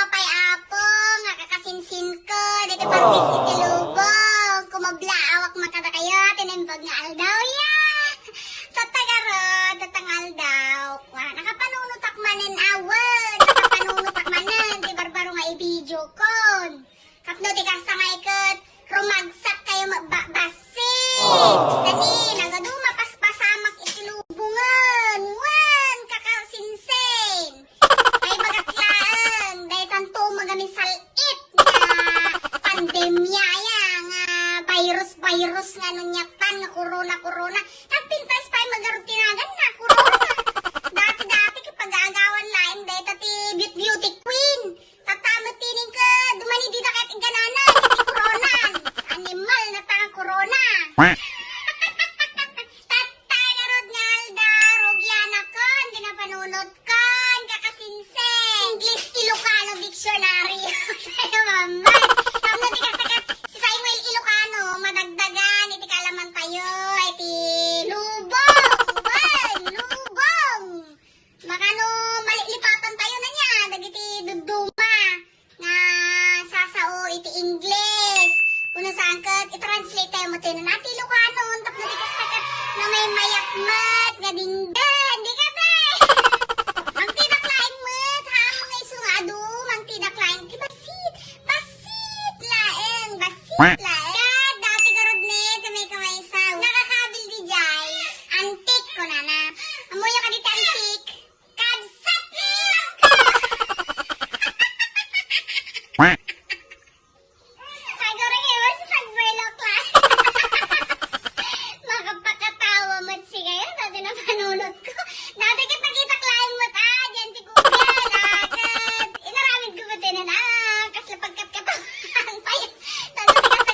mapay apong, nakakasinsin ko, dito pagkis itilubong, kumabla awak makata kayo, tinimbag nga aldaw ya. Sa tagarod, datang aldaw, nakapanunutak manin awad, nakapanunutak manin, di barbaro nga i-video kon. Kapno di kasta nga ikat, rumagsak kayo magbabasin. Dani, nagaduma paspasamak itilubungan, wan, kakasinsin. Ay bagatlaan, dahil tanto magamin salit na pandemya ya, nga virus nga nunyatan, nga corona. Kapintas pa magarot tinagan na, corona. Dati kapag aagawan lain, dahil tati beauty queen. Tatamot tining ka, dumani di na kahit igananan, hindi corona. Animal na tanga corona. Tatangarod nga alda, rogyan ako, hindi na panunod ko, kakasinsin. English Ilocano Dictionary. Kaya mamay, kamu di kasakat, si Samuel Ilocano, madagdagan, iti kalaman tayo, iti lubong. Makano, malilipatan tayo na niya, dagiti duduma, nga sasao, iti English. Kung saan ka, i-translate tayo mo tayo na natin Ilocano, tapos di kasakat, na may mayakmat, nga dinggan, di ka ba? Mang tinaklain mo, ha, mga isungado, mang tinaklain, di basit laeng. Dati garod ni, kamay isaw, nakakabil di jay, antik ko na. Amoy ka dito antik, kabsat lang ka! Siguro iwas sa pagbuelo class. Makapakatawa mo siya dati na panunod ko. Dati kita klain mo dyan si Google, agad. Inaramid ko ba tinan, kaslapagkat katawang payat. Dati ka sa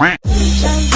Quack.